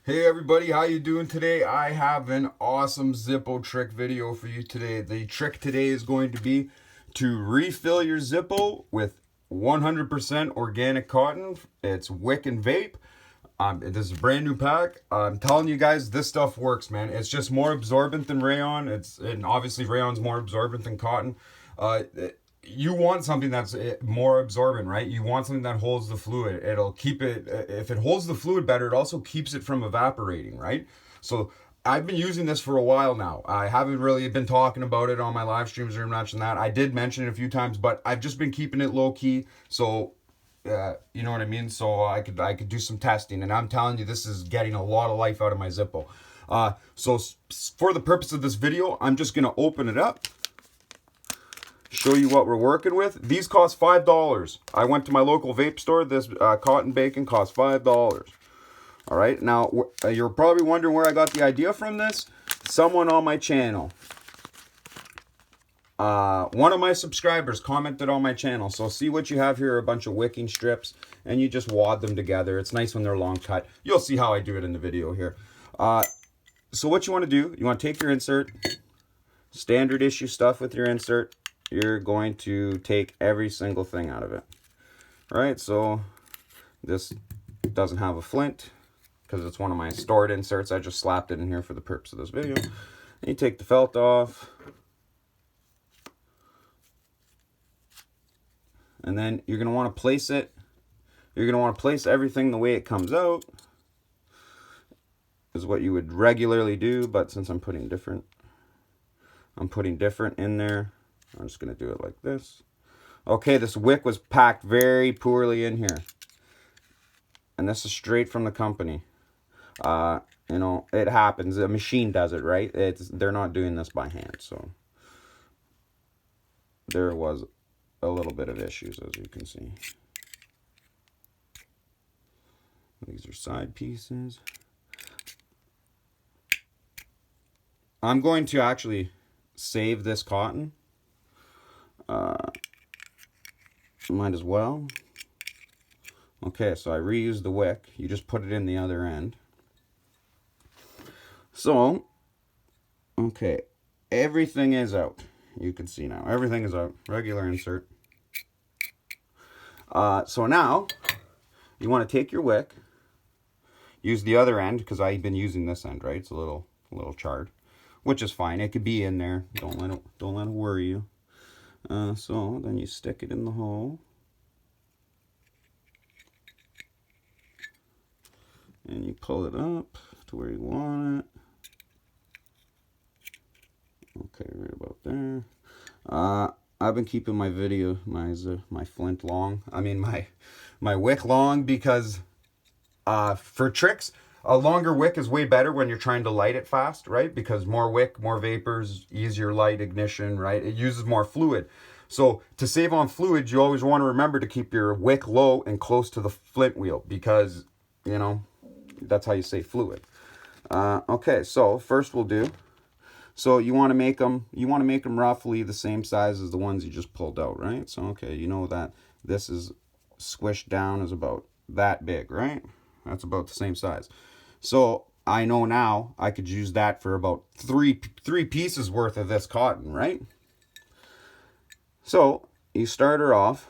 Hey everybody, how you doing today? I have an awesome Zippo trick video for you today. The trick today is going to be to refill your Zippo with 100% organic cotton. It's wick and vape. This is a brand new pack. I'm telling you guys, this stuff works, man. It's just more absorbent than rayon. And obviously rayon's more absorbent than cotton. Uh, you want something that's more absorbent, right? You want something that holds the fluid. It'll keep it, if it holds the fluid better, it also keeps it from evaporating, right? So I've been using this for a while now. I haven't really been talking about it on my live streams or much than that. I did mention it a few times, but I've just been keeping it low key. So you know what I mean? So I could do some testing, and I'm telling you, this is getting a lot of life out of my Zippo. So for the purpose of this video, I'm just gonna open it up, show you what we're working with. These cost $5. I went to my local vape store. This cotton bacon cost $5. All right, now you're probably wondering where I got the idea from this. Someone on my channel, one of my subscribers commented on my channel. So see what you have here are a bunch of wicking strips, and you just wad them together. It's nice when they're long cut. You'll see how I do it in the video here. So what you want to do, you want to take your insert, standard issue stuff with your insert. You're going to take every single thing out of it. All right, so this doesn't have a flint because it's one of my stored inserts. I just slapped it in here for the purpose of this video. And you take the felt off. And then you're going to want to place it. You're going to want to place everything the way it comes out. Is what you would regularly do, but since I'm putting different in there, I'm just going to do it like this. Okay, this wick was packed very poorly in here. And this is straight from the company. You know, it happens. A machine does it, right? They're not doing this by hand, so there was a little bit of issues, as you can see. These are side pieces. I'm going to actually save this cotton. Might as well. Okay, so I reused the wick. You just put it in the other end. So, okay, everything is out. You can see now. Everything is out. Regular insert. So now, you want to take your wick. Use the other end, because I've been using this end, right? It's a little charred, which is fine. It could be in there. Don't let it worry you. So then you stick it in the hole. And you pull it up to where you want it. Okay, right about there. I've been keeping my my flint long. I mean my wick long because for tricks, a longer wick is way better when you're trying to light it fast, right? Because more wick, more vapors, easier light ignition, right? It uses more fluid. So to save on fluid, you always want to remember to keep your wick low and close to the flint wheel because, you know, that's how you save fluid. Okay, so first we'll do. So you want to make them roughly the same size as the ones you just pulled out, right? So okay, you know that this is squished down is about that big, right? That's about the same size. So I know now I could use that for about three pieces worth of this cotton, right? So you start her off.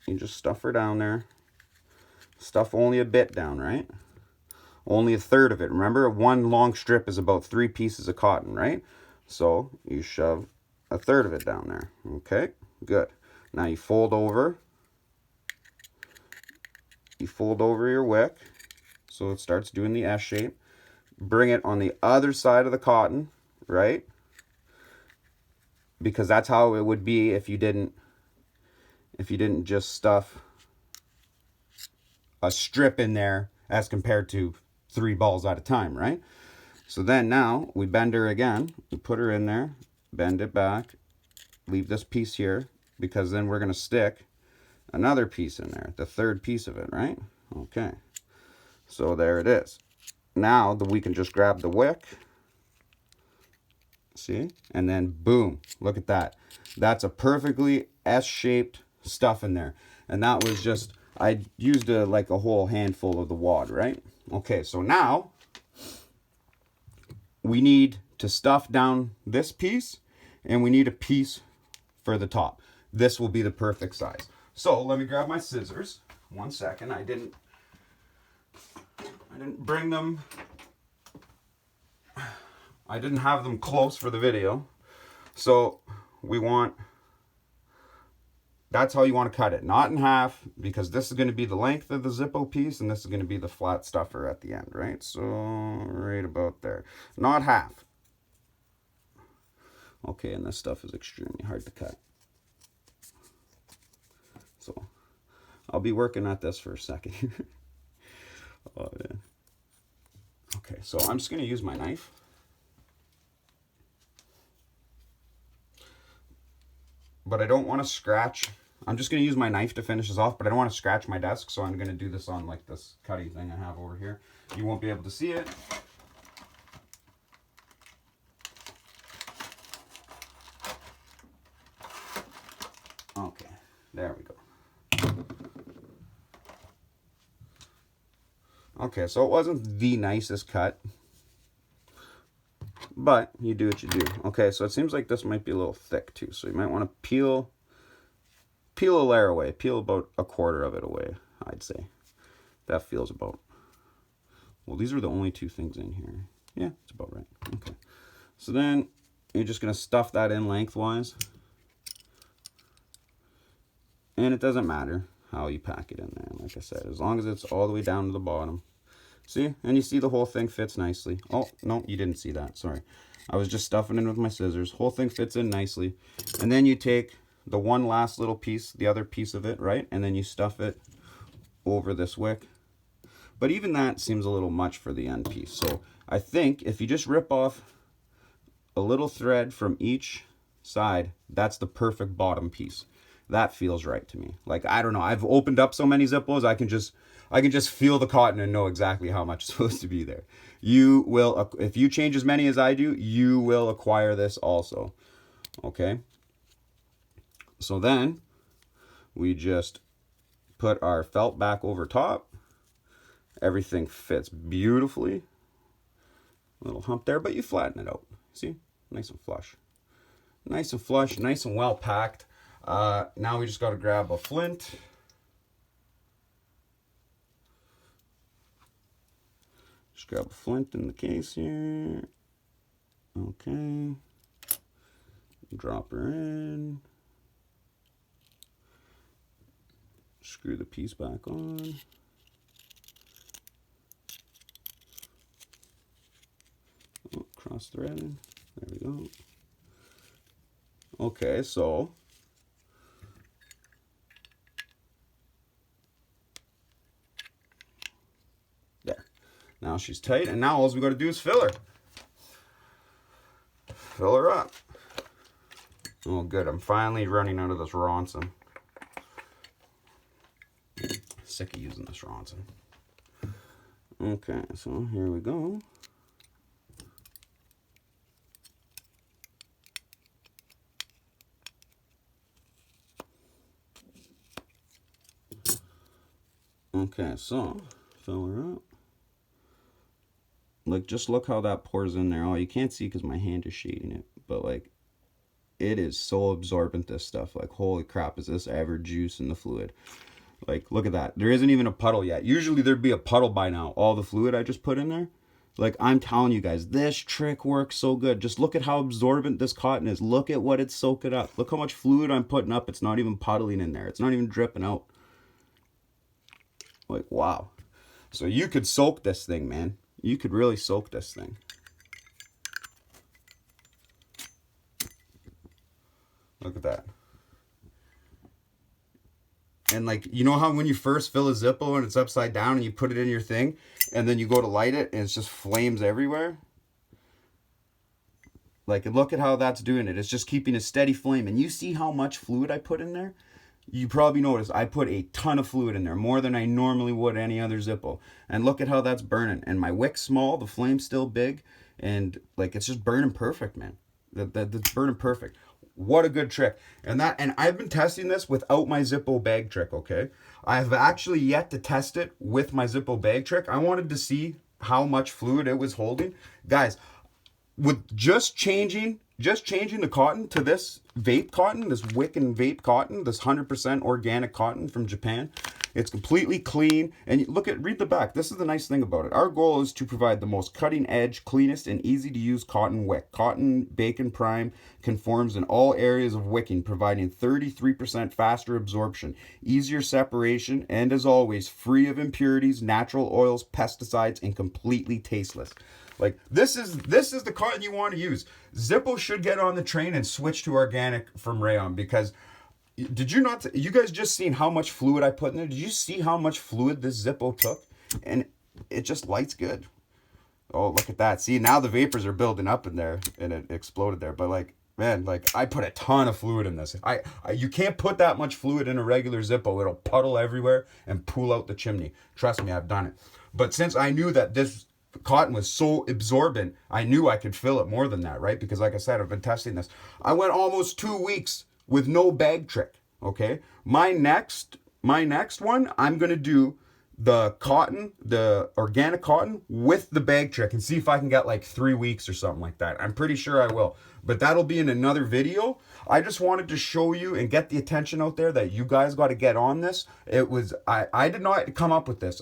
You just stuff her down there. Stuff only a bit down, right? Only a third of it. Remember, one long strip is about 3 pieces of cotton, right? So you shove a third of it down there. Okay, good. Now you fold over. You fold over your wick so it starts doing the S shape. Bring it on the other side of the cotton, right? Because that's how it would be if you didn't just stuff a strip in there as compared to 3 balls at a time, right? So then now we bend her again. We put her in there, bend it back, leave this piece here because then we're going to stick another piece in there, the third piece of it, right? Okay. So there it is. Now we can just grab the wick. See? And then boom, look at that. That's a perfectly S-shaped stuff in there. And that was just, I used like a whole handful of the wad, right? Okay, so now we need to stuff down this piece, and we need a piece for the top. This will be the perfect size. So let me grab my scissors. 1 second. I didn't bring them. I didn't have them close for the video. So we want, that's how you want to cut it. Not in half, because this is going to be the length of the Zippo piece, and this is going to be the flat stuffer at the end, right? So right about there. Not half. Okay, and this stuff is extremely hard to cut. So I'll be working at this for a second. Oh, yeah. Okay, so I'm just going to use my knife. But I don't want to scratch. I'm just going to use my knife to finish this off, but I don't want to scratch my desk, so I'm going to do this on like this cutting thing I have over here. You won't be able to see it. Okay, there we go. Okay, so it wasn't the nicest cut, but you do what you do. Okay, so it seems like this might be a little thick too, so you might want to peel a layer away. Peel about a quarter of it away, I'd say. That feels about, well, these are the only two things in here. Yeah, it's about right. Okay, so then you're just going to stuff that in lengthwise. And it doesn't matter how you pack it in there, like I said, as long as it's all the way down to the bottom. See? And you see the whole thing fits nicely. Oh, no, you didn't see that. Sorry. I was just stuffing it with my scissors. Whole thing fits in nicely. And then you take the one last little piece, the other piece of it, right? And then you stuff it over this wick. But even that seems a little much for the end piece. So I think if you just rip off a little thread from each side, that's the perfect bottom piece. That feels right to me. Like, I don't know. I've opened up so many Zippos, I can just feel the cotton and know exactly how much is supposed to be there. You will, if you change as many as I do, you will acquire this also. Okay? So then, we just put our felt back over top. Everything fits beautifully. A little hump there, but you flatten it out. See? Nice and flush. Nice and flush, nice and well packed. Now we just got to grab a flint. Just grab a flint in the case here. Okay. Drop her in. Screw the piece back on. Oh, cross threading. There we go. Okay, so there. Now she's tight, and now all we got to do is fill her. Fill her up. Oh, good. I'm finally running out of this Ronson. Sick of using this Ronson. Okay, so here we go. Okay, so fill her up. Like, just look how that pours in there. Oh, you can't see because my hand is shading it, but like, it is so absorbent, this stuff. Like, holy crap, is this ever juice in the fluid? Like, look at that. There isn't even a puddle yet. Usually there'd be a puddle by now, all the fluid I just put in there. Like, I'm telling you guys, this trick works so good. Just look at how absorbent this cotton is. Look at what it's soaking up. Look how much fluid I'm putting up. It's not even puddling in there. It's not even dripping out. Like, wow. So you could soak this thing, man. You could really soak this thing. Look at that. And like, you know how when you first fill a Zippo and it's upside down and you put it in your thing and then you go to light it and it's just flames everywhere? Like, look at how that's doing it. It's just keeping a steady flame. And you see how much fluid I put in there? You probably noticed I put a ton of fluid in there, more than I normally would any other Zippo. And look at how that's burning. And my wick's small, the flame's still big, and like, it's just burning perfect, man. That's burning perfect. What a good trick. And I've been testing this without my Zippo bag trick, okay? I have actually yet to test it with my Zippo bag trick. I wanted to see how much fluid it was holding. Guys, with just changing the cotton to this vape cotton, this Wiccan vape cotton, this 100% organic cotton from Japan, it's completely clean. And read the back. This is the nice thing about it. Our goal is to provide the most cutting edge, cleanest, and easy to use cotton wick. Cotton Bacon Prime conforms in all areas of wicking, providing 33% faster absorption, easier separation, and as always, free of impurities, natural oils, pesticides, and completely tasteless. Like, this is the cotton you want to use. Zippo should get on the train and switch to organic from rayon, because did you not, you guys just seen how much fluid I put in there? Did you see how much fluid this Zippo took? And it just lights good. Oh, look at that. See, now the vapors are building up in there and it exploded there. But like, man, like, I put a ton of fluid in this. You can't put that much fluid in a regular Zippo. It'll puddle everywhere and pool out the chimney. Trust me, I've done it. But since I knew that this cotton was so absorbent, I knew I could fill it more than that, right? Because like I said, I've been testing this. I went almost 2 weeks with no bag trick, okay? My next one, I'm going to do the cotton, the organic cotton with the bag trick and see if I can get like 3 weeks or something like that. I'm pretty sure I will, but that'll be in another video. I just wanted to show you and get the attention out there that you guys got to get on this. I did not come up with this.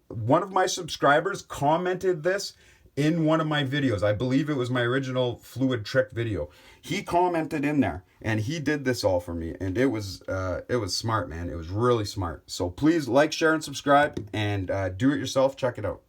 One of my subscribers commented this in one of my videos. I believe it was my original fluid trick video. He commented in there and he did this all for me, and it was smart, man. It was really smart. So please like, share, and subscribe, and do it yourself. Check it out.